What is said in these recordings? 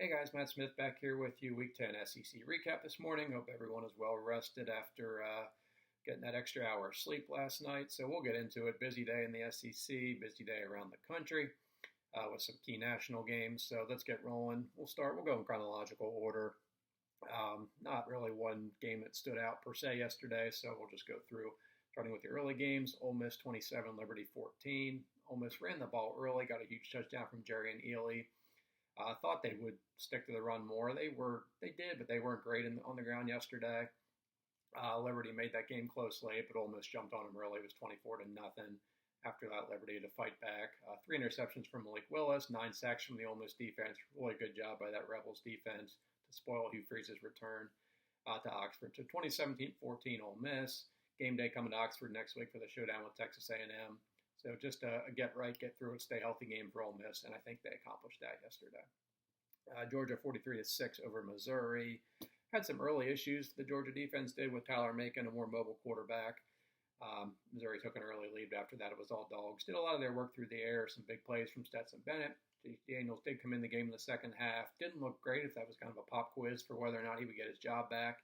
Hey guys, Matt Smith back here with you. Week 10 SEC recap this morning. Hope everyone is well rested after getting that extra hour of sleep last night. So we'll get into it. Busy day in the SEC, busy day around the country with some key national games. So let's get rolling. We'll go in chronological order. Not really one game that stood out per se yesterday, so we'll just go through starting with the early games. Ole Miss 27, Liberty 14. Ole Miss ran the ball early, got a huge touchdown from Jerry and Ely. I thought they would stick to the run more. They did, but they weren't great on the ground yesterday. Liberty made that game close late, but Ole Miss jumped on them early. It was 24-0. After that, Liberty had to fight back. 3 interceptions from Malik Willis, 9 sacks from the Ole Miss defense. Really good job by that Rebels defense to spoil Hugh Freeze's return to Oxford. So 2017-14 Ole Miss. Game day coming to Oxford next week for the showdown with Texas A&M. So just a get right, get through it, stay healthy game for Ole Miss, and I think they accomplished that yesterday. Georgia 43-6 over Missouri. Had some early issues the Georgia defense did with Tyler Macon, a more mobile quarterback. Missouri took an early lead, but after that it was all dogs. Did a lot of their work through the air, some big plays from Stetson Bennett. Daniels did come in the game in the second half. Didn't look great, if that was kind of a pop quiz for whether or not he would get his job back.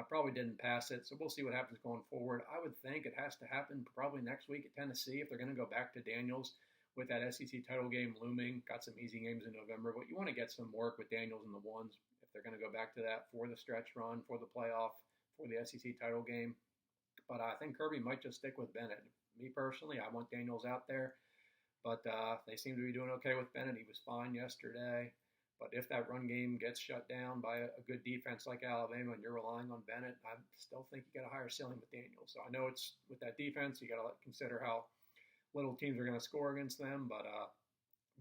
Probably didn't pass it, so we'll see what happens going forward. I would think it has to happen probably next week at Tennessee if they're going to go back to Daniels with that SEC title game looming. Got some easy games in November, but you want to get some work with Daniels in the ones if they're going to go back to that for the stretch run, for the playoff, for the SEC title game. But I think Kirby might just stick with Bennett. Me personally, I want Daniels out there, but they seem to be doing okay with Bennett. He was fine yesterday. But if that run game gets shut down by a good defense like Alabama and you're relying on Bennett, I still think you got a higher ceiling with Daniels. So I know it's with that defense, you got to consider how little teams are going to score against them. But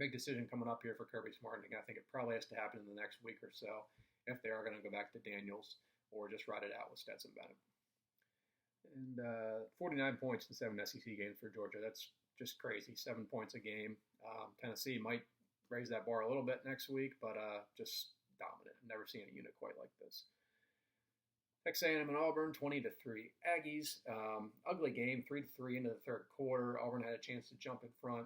big decision coming up here for Kirby Smart. I think it probably has to happen in the next week or so if they are going to go back to Daniels or just ride it out with Stetson Bennett. And 49 points in 7 SEC games for Georgia. That's just crazy. 7 points a game. Tennessee might raise that bar a little bit next week, but just dominant. Never seen a unit quite like this. Texas A&M and Auburn, 20-3 Aggies. Ugly game, 3-3 into the third quarter. Auburn had a chance to jump in front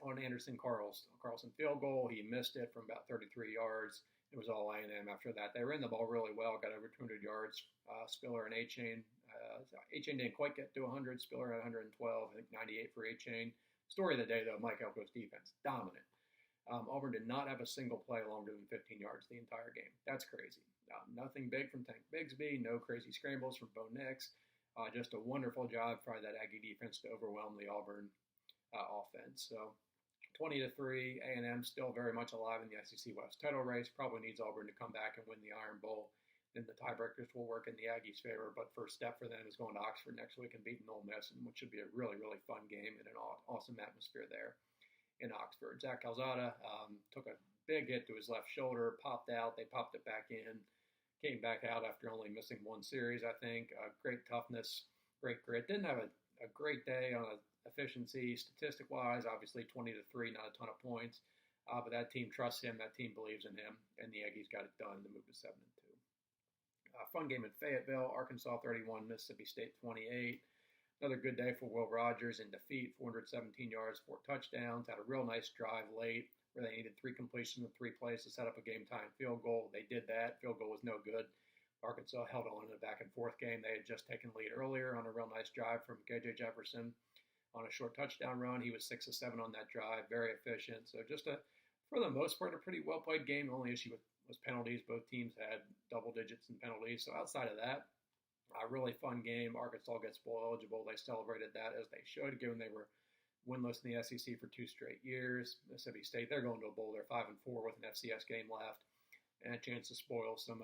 on Anderson Carlson field goal. He missed it from about 33 yards. It was all A&M after that. They ran the ball really well, got over 200 yards. Spiller and A-Chain. A-Chain didn't quite get to 100. Spiller had 112, I think 98 for A-Chain. Story of the day, though, Mike Elko's defense, dominant. Auburn did not have a single play longer than 15 yards the entire game. That's crazy. Nothing big from Tank Bigsby. No crazy scrambles from Bo Nix. Just a wonderful job by that Aggie defense to overwhelm the Auburn offense. So 20-3, A&M still very much alive in the SEC West title race. Probably needs Auburn to come back and win the Iron Bowl. Then the tiebreakers will work in the Aggies' favor. But first step for them is going to Oxford next week and beating Ole Miss, which should be a really, really fun game and an awesome atmosphere there in Oxford. Zach Calzada took a big hit to his left shoulder, popped out. They popped it back in, came back out after only missing one series, I think. Great toughness, great grit. Didn't have a great day on efficiency statistic-wise. Obviously, 20-3, not a ton of points. But that team trusts him. That team believes in him. And the Aggies got it done to move to 7-2. Fun game in Fayetteville. Arkansas 31, Mississippi State 28. Another good day for Will Rogers in defeat, 417 yards, 4 touchdowns. Had a real nice drive late where they needed 3 completions in 3 plays to set up a game-time field goal. They did that. Field goal was no good. Arkansas held on in a back-and-forth game. They had just taken lead earlier on a real nice drive from KJ Jefferson on a short touchdown run. He was 6 of 7 on that drive, very efficient. So just for the most part, a pretty well-played game. The only issue was penalties. Both teams had double digits in penalties. So outside of that, a really fun game. Arkansas gets bowl eligible. They celebrated that as they should, given they were winless in the SEC for 2 straight years. Mississippi State, they're going to a bowl. They're 5-4 with an FCS game left and a chance to spoil some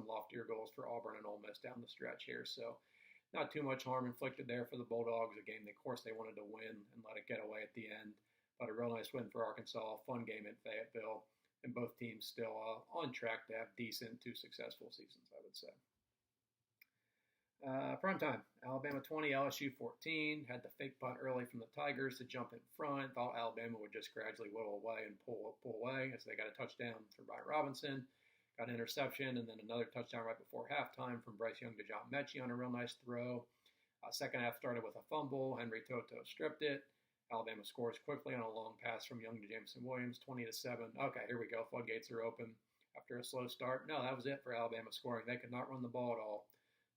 loftier goals for Auburn and Ole Miss down the stretch here. So not too much harm inflicted there for the Bulldogs. A game, of course, they wanted to win and let it get away at the end. But a real nice win for Arkansas. Fun game in Fayetteville. And both teams still on track to have decent to successful seasons, I would say. Prime time, Alabama 20, LSU 14. Had the fake punt early from the Tigers to jump in front. Thought Alabama would just gradually whittle away and pull away as they got a touchdown for Brian Robinson. Got an interception and then another touchdown right before halftime from Bryce Young to John Mechie on a real nice throw. Second half started with a fumble. Henry Toto stripped it. Alabama scores quickly on a long pass from Young to Jameson Williams, 20-7. Okay, here we go. Floodgates are open. after a slow start. No, that was it for Alabama scoring. They could not run the ball at all.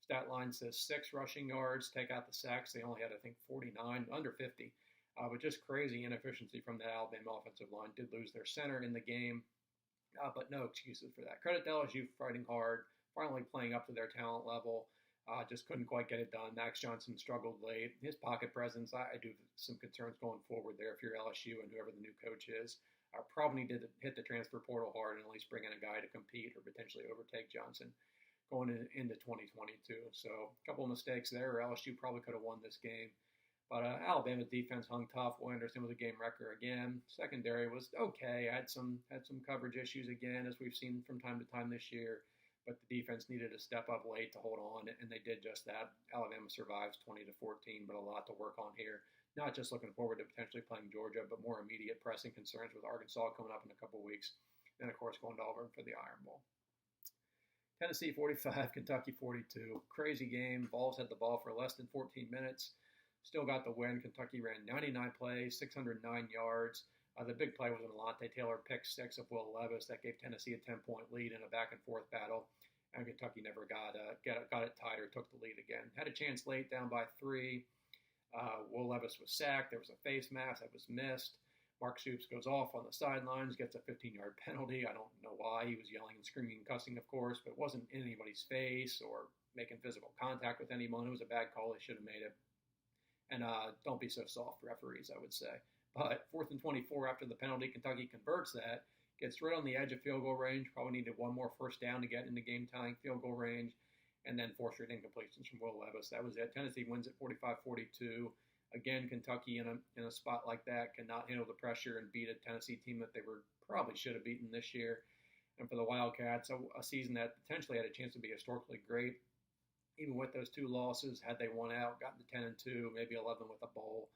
Stat line says 6 rushing yards. Take out the sacks. They only had, I think, 49, under 50. But just crazy inefficiency from the Alabama offensive line. Did lose their center in the game, but no excuses for that. Credit to LSU fighting hard, finally playing up to their talent level. Just couldn't quite get it done. Max Johnson struggled late. His pocket presence, I do have some concerns going forward there if you're LSU and whoever the new coach is. Probably need to hit the transfer portal hard and at least bring in a guy to compete or potentially overtake Johnson going into 2022. So a couple of mistakes there. LSU probably could have won this game. But Alabama's defense hung tough. Will Anderson was a game wrecker again. Secondary was okay. Had some coverage issues again, as we've seen from time to time this year. But the defense needed to step up late to hold on, and they did just that. Alabama survives 20-14, but a lot to work on here. Not just looking forward to potentially playing Georgia, but more immediate pressing concerns with Arkansas coming up in a couple of weeks. And, of course, going to Auburn for the Iron Bowl. Tennessee 45, Kentucky 42. Crazy game. Vols had the ball for less than 14 minutes. Still got the win. Kentucky ran 99 plays, 609 yards. The big play was an Alontae Taylor pick 6 of Will Levis that gave Tennessee a 10-point lead in a back-and-forth battle. And Kentucky never got it tied or took the lead again. Had a chance late, down by 3. Will Levis was sacked. There was a face mask that was missed. Mark Stoops goes off on the sidelines, gets a 15-yard penalty. I don't know why. He was yelling and screaming and cussing, of course, but it wasn't in anybody's face or making physical contact with anyone. It was a bad call. They should have made it. And don't be so soft, referees, I would say. But 4th and 24 after the penalty, Kentucky converts that, gets right on the edge of field goal range, probably needed one more first down to get into game-tying field goal range, and then 4 straight incompletions from Will Levis. That was it. Tennessee wins at 45-42. Again, Kentucky in a spot like that cannot handle the pressure and beat a Tennessee team that they probably should have beaten this year. And for the Wildcats, a season that potentially had a chance to be historically great, even with those 2 losses, had they won out, gotten to 10-2, maybe 11 with a bowl.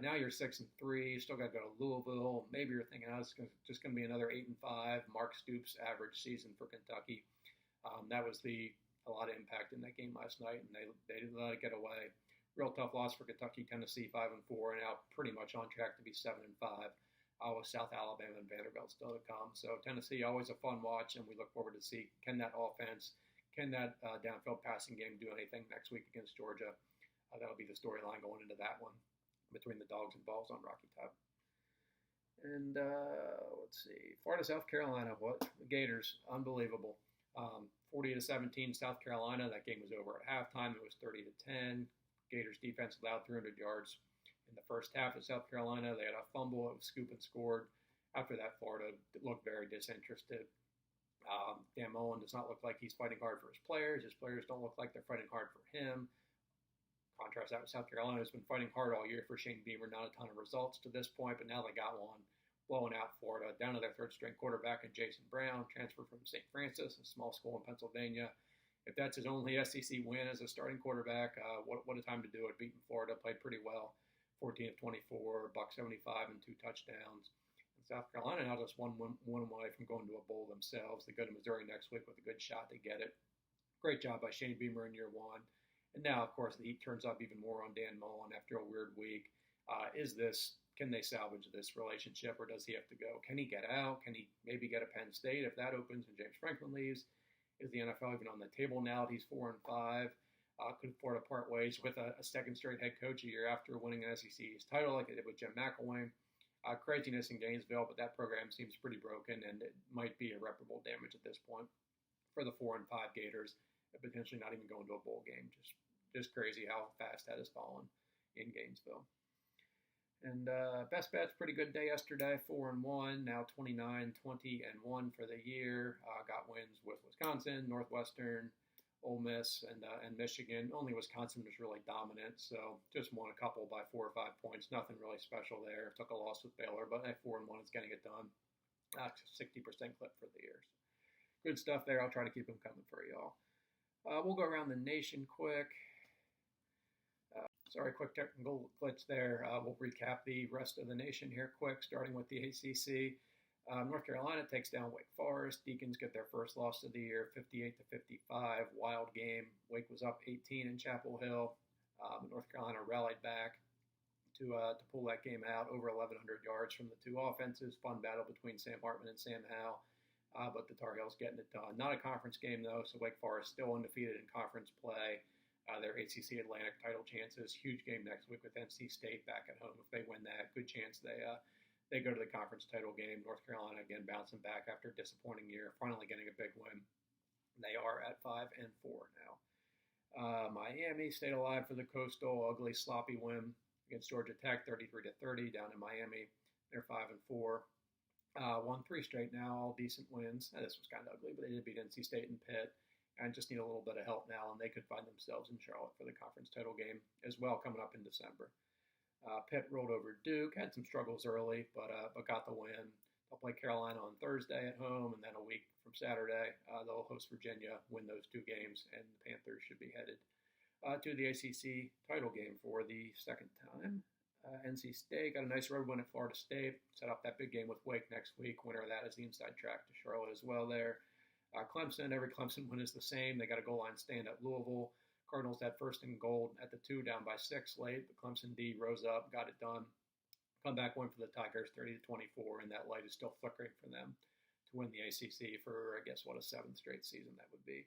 Now you're 6-3, still got to go to Louisville. Maybe you're thinking, it's just going to be another 8-5, Mark Stoops average season for Kentucky. That was a lot of impact in that game last night, and they didn't let it get away. Real tough loss for Kentucky. Tennessee 5-4, and now pretty much on track to be 7-5. With South Alabama and Vanderbilt still to come. So Tennessee, always a fun watch, and we look forward to see can that offense, can that downfield passing game do anything next week against Georgia. That'll be the storyline going into that one between the Dogs and Vols on Rocky Top. And let's see, Florida, South Carolina. What the Gators? Unbelievable. 40-17, South Carolina. That game was over at halftime. It was 30-10. Gators defense allowed 300 yards in the first half of South Carolina. They had a fumble. It was scoop and scored. After that, Florida looked very disinterested. Dan Mullen does not look like he's fighting hard for his players. His players don't look like they're fighting hard for him. Contrast that with South Carolina, who's been fighting hard all year for Shane Beamer. Not a ton of results to this point, but now they got one. Blowing out Florida, down to their 3rd-string quarterback, and Jason Brown, transferred from St. Francis, a small school in Pennsylvania. If that's his only SEC win as a starting quarterback, what a time to do it. Beating Florida, played pretty well. 14 of 24, $175 and 2 touchdowns. And South Carolina now just one away from going to a bowl themselves. They go to Missouri next week with a good shot to get it. Great job by Shane Beamer in year 1. And now, of course, the heat turns up even more on Dan Mullen after a weird week. Can they salvage this relationship, or does he have to go? Can he get out? Can he maybe get a Penn State if that opens and James Franklin leaves? Is the NFL even on the table now that he's 4-5? Could Florida part ways with a 2nd straight head coach a year after winning an SEC title like they did with Jim McElwain? Craziness in Gainesville, but that program seems pretty broken, and it might be irreparable damage at this point for the 4-5 Gators, and potentially not even going to a bowl game. Just crazy how fast that has fallen in Gainesville. And best bets, pretty good day yesterday, 4-1, now 29-20-1 for the year. Got wins with Wisconsin, Northwestern, Ole Miss, and Michigan. Only Wisconsin was really dominant, so just won a couple by 4 or 5 points. Nothing really special there. Took a loss with Baylor, but at 4-1, it's getting it done. 60% clip for the year. Good stuff there. I'll try to keep them coming for y'all. We'll go around the nation quick. Sorry, quick technical glitch there. We'll recap the rest of the nation here quick, starting with the ACC. North Carolina takes down Wake Forest. Deacons get their first loss of the year, 58-55. Wild game. Wake was up 18 in Chapel Hill. North Carolina rallied back to pull that game out. Over 1,100 yards from the 2 offenses. Fun battle between Sam Hartman and Sam Howell. but the Tar Heels getting it done. Not a conference game, though, so Wake Forest still undefeated in conference play. Their ACC Atlantic title chances. Huge game next week with NC State back at home. If they win that, good chance they go to the conference title game. North Carolina, again, bouncing back after a disappointing year, finally getting a big win. They are at 5-4 now. Miami stayed alive for the Coastal. Ugly, sloppy win against Georgia Tech, 33-30 down in Miami. They're 5-4. Won 3 straight now, all decent wins. This was kind of ugly, but they did beat NC State and Pitt, and just need a little bit of help now, and they could find themselves in Charlotte for the conference title game as well, coming up in December. Pitt rolled over Duke, had some struggles early, but got the win. They'll play Carolina on Thursday at home, and then a week from Saturday, they'll host Virginia, win those 2 games, and the Panthers should be headed to the ACC title game for the second time. NC State got a nice road win at Florida State, set up that big game with Wake next week. Winner of that is the inside track to Charlotte as well there. Clemson, every Clemson win is the same. They got a goal line stand at Louisville. Cardinals had first and goal at the 2, down by 6 late, but Clemson D rose up, got it done. Comeback win for the Tigers, 30-24, and that light is still flickering for them to win the ACC for, I guess, what, a 7th straight season that would be.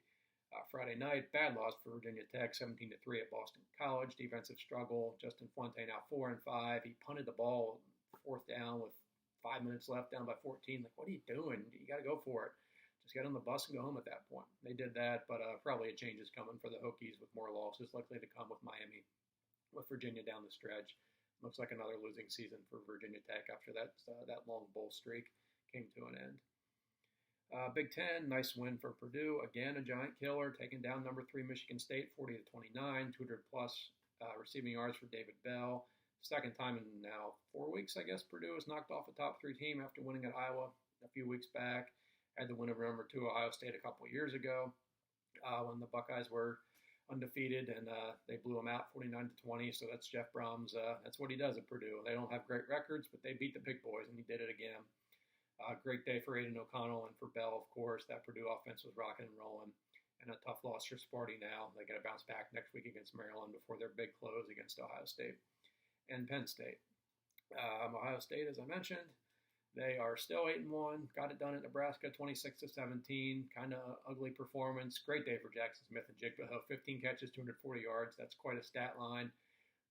Friday night, bad loss for Virginia Tech, 17-3 at Boston College. Defensive struggle. Justin Fuente now 4-5. He punted the ball 4th down with 5 minutes left, down by 14. Like, what are you doing? You got to go for it. Just get on the bus and go home at that point. They did that, but probably a change is coming for the Hokies with more losses likely to come with Miami, with Virginia down the stretch. Looks like another losing season for Virginia Tech after that long bowl streak came to an end. Big Ten, nice win for Purdue. Again, a giant killer, taking down number 3 Michigan State, 40-29, 200-plus receiving yards for David Bell. Second time in now 4 weeks, I guess, Purdue has knocked off a top 3 team after winning at Iowa a few weeks back. Had the win over number 2 Ohio State a couple years ago when the Buckeyes were undefeated, and they blew them out 49-20. So that's Jeff Brom's. That's what he does at Purdue. They don't have great records, but they beat the big boys, and he did it again. Great day for Aiden O'Connell and for Bell, of course. That Purdue offense was rocking and rolling. And a tough loss for Sparty now. They got to bounce back next week against Maryland before their big close against Ohio State and Penn State. Ohio State, as I mentioned, they are still 8-1. Got it done at Nebraska, 26-17. Kind of ugly performance. Great day for Jackson Smith and Jigba. 15 catches, 240 yards. That's quite a stat line.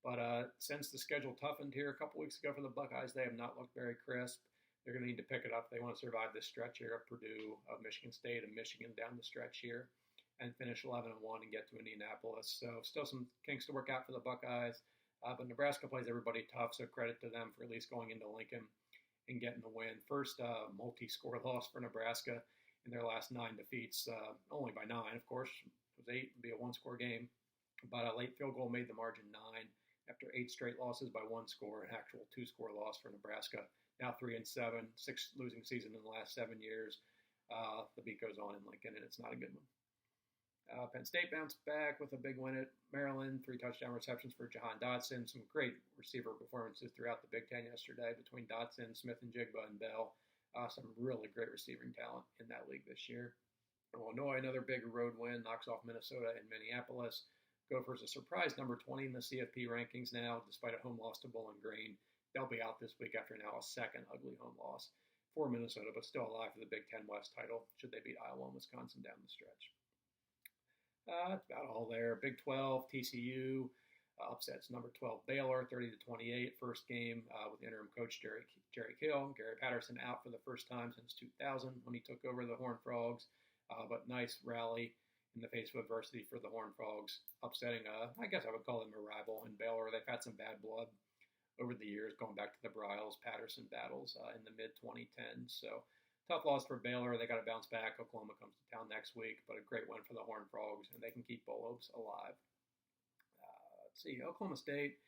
But since the schedule toughened here a couple weeks ago for the Buckeyes, they have not looked very crisp. They're going to need to pick it up if they want to survive this stretch here of Purdue, of Michigan State, and Michigan down the stretch here and finish 11-1 and get to Indianapolis. So still some kinks to work out for the Buckeyes. But Nebraska plays everybody tough, so credit to them for at least going into Lincoln and getting the win. First multi-score loss for Nebraska in their last 9 defeats, only by 9, of course. It was 8, it would be a 1-score game. But a late field goal made the margin 9 after 8 straight losses by 1 score, an actual 2-score loss for Nebraska. Now 3-7, 6 losing season in the last 7 years. The beat goes on in Lincoln, and it's not a good one. Penn State bounced back with a big win at Maryland. 3 touchdown receptions for Jahan Dotson. Some great receiver performances throughout the Big Ten yesterday between Dotson, Smith and Jigba, and Bell. Some really great receiving talent in that league this year. Illinois, another big road win, knocks off Minnesota and Minneapolis. Gophers a surprise number 20 in the CFP rankings now, despite a home loss to Bowling Green. They'll be out this week after now a second ugly home loss for Minnesota, but still alive for the Big Ten West title should they beat Iowa and Wisconsin down the stretch. That's about all there. Big 12, TCU upsets number 12 Baylor, 30-28. First game with interim coach Jerry Kill. Gary Patterson out for the first time since 2000 when he took over the Horned Frogs, but nice rally in the face of adversity for the Horned Frogs, upsetting, I guess I would call them a rival in Baylor. They've had some bad blood over the years, going back to the Bryles-Patterson battles in the mid-2010s. So, tough loss for Baylor. They got to bounce back. Oklahoma comes to town next week, but a great win for the Horned Frogs, and they can keep bowl hopes alive. Let's see, Oklahoma State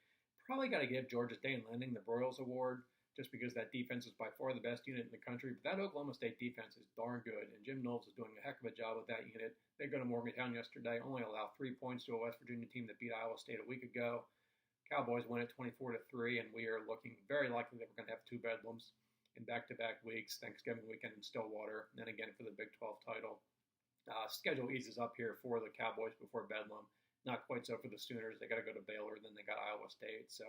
probably got to give Georgia Dane Landing the Broyles Award, just because that defense is by far the best unit in the country. But that Oklahoma State defense is darn good, and Jim Knowles is doing a heck of a job with that unit. They go to Morgantown yesterday, only allow 3 points to a West Virginia team that beat Iowa State a week ago. Cowboys win at 24-3, and we are looking very likely that we're going to have 2 bedlams in back-to-back weeks, Thanksgiving weekend in Stillwater, and then again for the Big 12 title. Schedule eases up here for the Cowboys before Bedlam. Not quite so for the Sooners. They got to go to Baylor, then they got Iowa State. So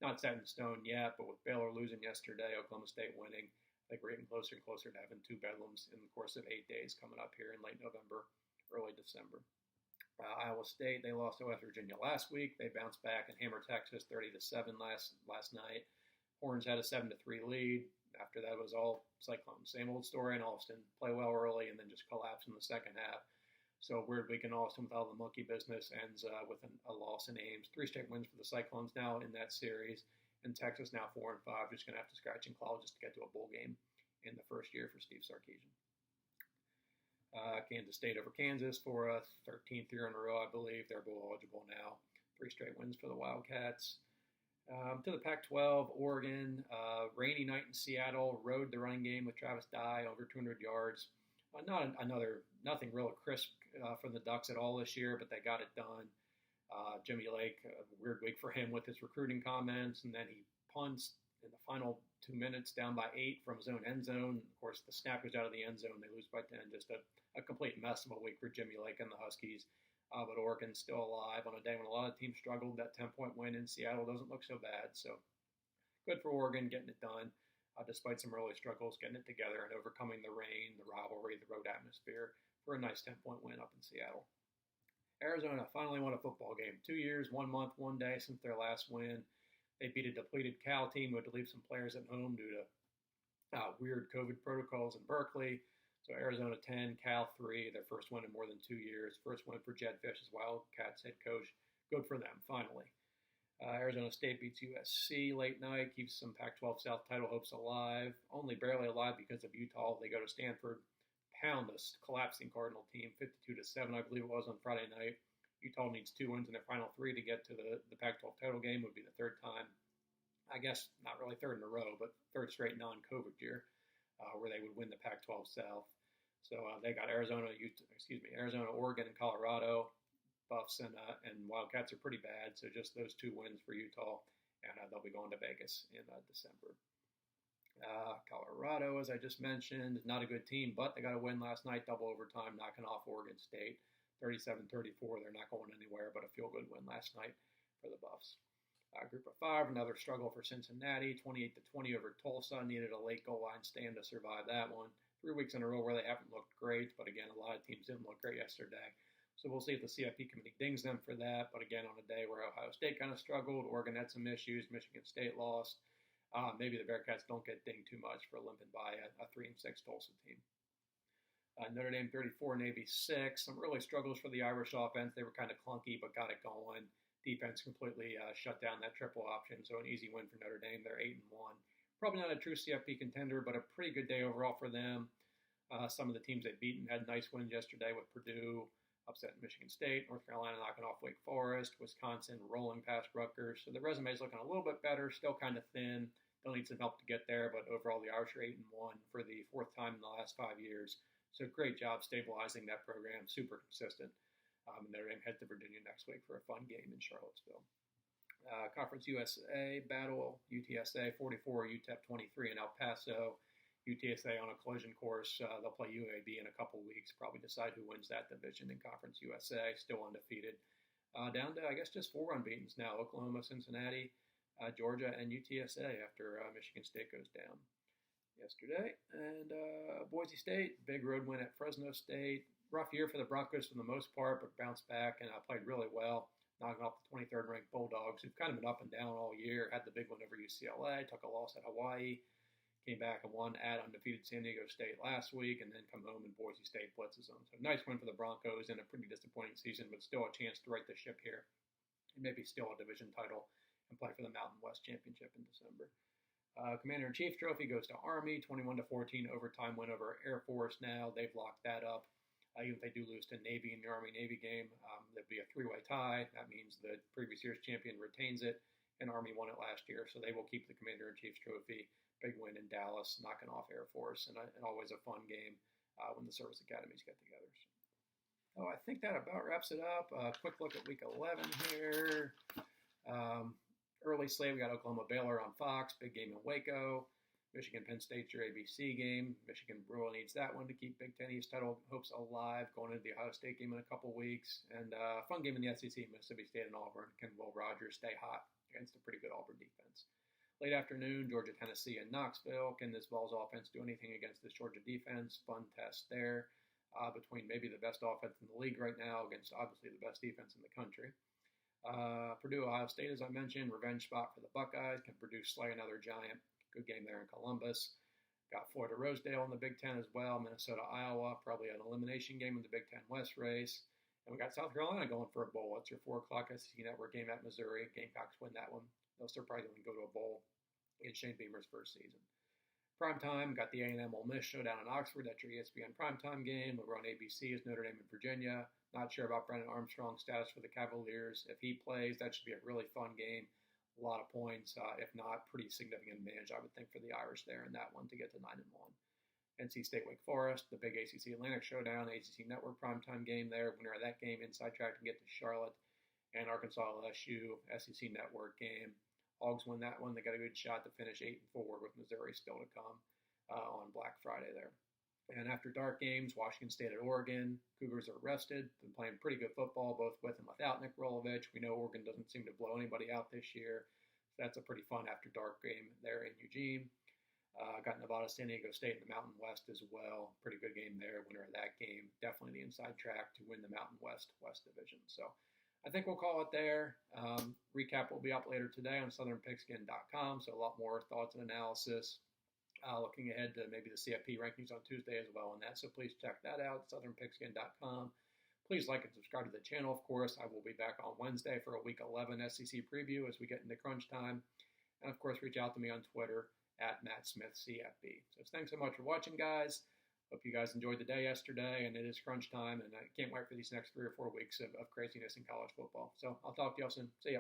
not set in stone yet, but with Baylor losing yesterday, Oklahoma State winning, I think we're getting closer and closer to having 2 bedlams in the course of 8 days coming up here in late November, early December. Iowa State, they lost to West Virginia last week. They bounced back and hammered Texas 30-7 last night. Horns had a 7-3 lead. After that, it was all Cyclones. Same old story in Austin. Play well early and then just collapse in the second half. So a weird week in Austin with all the monkey business ends with a loss in Ames. 3 straight wins for the Cyclones now in that series. And Texas now 4-5. Just going to have to scratch and claw just to get to a bowl game in the first year for Steve Sarkisian. Kansas State over Kansas for a 13th year in a row, I believe. They're bowl eligible now. 3 straight wins for the Wildcats. To the Pac-12, Oregon, rainy night in Seattle, rode the running game with Travis Dye, over 200 yards. Nothing real crisp from the Ducks at all this year, but they got it done. Jimmy Lake, a weird week for him with his recruiting comments, and then he punts in the final 2 minutes down by 8 from his own end zone. Of course, the snap goes out of the end zone. They lose by 10. Just a complete mess of a week for Jimmy Lake and the Huskies. But Oregon's still alive on a day when a lot of teams struggled. That 10-point win in Seattle doesn't look so bad. So good for Oregon getting it done, despite some early struggles, getting it together and overcoming the rain, the rivalry, the road atmosphere for a nice 10-point win up in Seattle. Arizona finally won a football game. 2 years, 1 month, 1 day since their last win. They beat a depleted Cal team who had to leave some players at home due to weird COVID protocols in Berkeley. So Arizona 10, Cal 3, their first win in more than 2 years. First win for Jed Fish as Wildcats head coach. Good for them, finally. Arizona State beats USC late night, keeps some Pac-12 South title hopes alive. Only barely alive because of Utah. They go to Stanford, pound this collapsing Cardinal team, 52-7, I believe it was on Friday night. Utah needs 2 wins in their final 3 to get to the Pac-12 title game. Would be the 3rd time. I guess not really 3rd in a row, but 3rd straight non-COVID year where they would win the Pac-12 South. So they got Arizona, Oregon, and Colorado. Buffs and Wildcats are pretty bad. So just those 2 wins for Utah, and they'll be going to Vegas in December. Colorado, as I just mentioned, not a good team, but they got a win last night, double overtime, knocking off Oregon State. 37-34, they're not going anywhere, but a feel-good win last night for the Buffs. Group of 5, another struggle for Cincinnati, 28-20 over Tulsa. Needed a late goal line stand to survive that one. 3 weeks in a row where they haven't looked great, but again, a lot of teams didn't look great yesterday. So we'll see if the CIP committee dings them for that. But again, on a day where Ohio State kind of struggled, Oregon had some issues, Michigan State lost. Maybe the Bearcats don't get dinged too much for limping by a 3-6 Tulsa team. Notre Dame 34, Navy 6. Some early struggles for the Irish offense. They were kind of clunky, but got it going. Defense completely shut down that triple option, so an easy win for Notre Dame. They're 8-1. Probably not a true CFP contender, but a pretty good day overall for them. Some of the teams they've beaten had nice wins yesterday with Purdue, upsetting Michigan State, North Carolina knocking off Wake Forest, Wisconsin rolling past Rutgers. So the resume is looking a little bit better, still kind of thin. They'll need some help to get there, but overall the Irish are 8-1 for the 4th time in the last 5 years. So great job stabilizing that program, super consistent. Notre Dame heads to Virginia next week for a fun game in Charlottesville. Conference USA battle, UTSA 44, UTEP 23 in El Paso. UTSA on a collision course. They'll play UAB in a couple weeks, probably decide who wins that division in Conference USA, still undefeated. Down to, I guess, just 4 unbeatens now, Oklahoma, Cincinnati, Georgia, and UTSA after Michigan State goes down yesterday. And Boise State, big road win at Fresno State. Rough year for the Broncos for the most part, but bounced back and played really well, knocking off the 23rd ranked Bulldogs, who've kind of been up and down all year. Had the big one over UCLA, took a loss at Hawaii, came back and won at undefeated San Diego State last week, and then come home and Boise State blitzes them. So nice win for the Broncos in a pretty disappointing season, but still a chance to right the ship here and maybe still a division title and play for the Mountain West Championship in December. Commander-in-Chief trophy goes to Army, 21-14 overtime win over Air Force now. They've locked that up. Even if they do lose to Navy in the Army-Navy game, there'd be a 3-way tie. That means the previous year's champion retains it, and Army won it last year, so they will keep the Commander-in-Chief's trophy. Big win in Dallas, knocking off Air Force, and always a fun game when the service academies get together. So, I think that about wraps it up. Quick look at Week 11 here. Early slate, we got Oklahoma-Baylor on Fox, big game in Waco. Michigan-Penn State's your ABC game. Michigan really needs that one to keep Big Ten East title hopes alive going into the Ohio State game in a couple weeks. And fun game in the SEC, Mississippi State and Auburn. Can Will Rogers stay hot against a pretty good Auburn defense? Late afternoon, Georgia, Tennessee, and Knoxville. Can this Vols offense do anything against this Georgia defense? Fun test there between maybe the best offense in the league right now against obviously the best defense in the country. Purdue, Ohio State, as I mentioned, revenge spot for the Buckeyes. Can Purdue slay another giant? Good game there in Columbus. Got Florida, Rosedale in the Big Ten as well. Minnesota, Iowa, probably an elimination game in the Big Ten West race. And we got South Carolina going for a bowl. It's your 4 o'clock SEC Network game at Missouri. Gamecocks win that one. They'll surprisingly go to a bowl in Shane Beamer's first season. Primetime, got the A&M Ole Miss showdown in Oxford. That's your ESPN primetime game. Over on ABC is Notre Dame and Virginia. Not sure about Brennan Armstrong's status for the Cavaliers. If he plays, that should be a really fun game. A lot of points, if not pretty significant advantage, I would think, for the Irish there in that one to get to 9-1. NC State, Wake Forest, the big ACC Atlantic showdown, ACC Network primetime game there. Winner of that game, inside track to get to Charlotte. And Arkansas LSU, SEC Network game. Hogs win that one. They got a good shot to finish 8-4 with Missouri still to come on Black Friday there. And after dark games, Washington State at Oregon. Cougars are rested. Been playing pretty good football, both with and without Nick Rolovich. We know Oregon doesn't seem to blow anybody out this year. So that's a pretty fun after dark game there in Eugene. Got Nevada, San Diego State in the Mountain West as well. Pretty good game there. Winner of that game. Definitely the inside track to win the Mountain West Division. So I think we'll call it there. Recap will be up later today on southernpigskin.com. So a lot more thoughts and analysis. Looking ahead to maybe the CFP rankings on Tuesday as well on that. So please check that out, southernpigskin.com. Please like and subscribe to the channel, of course. I will be back on Wednesday for a Week 11 SEC preview as we get into crunch time. And, of course, reach out to me on Twitter @MattSmithCFB. So thanks so much for watching, guys. Hope you guys enjoyed the day yesterday, and it is crunch time, and I can't wait for these next 3 or 4 weeks of craziness in college football. So I'll talk to y'all soon. See ya.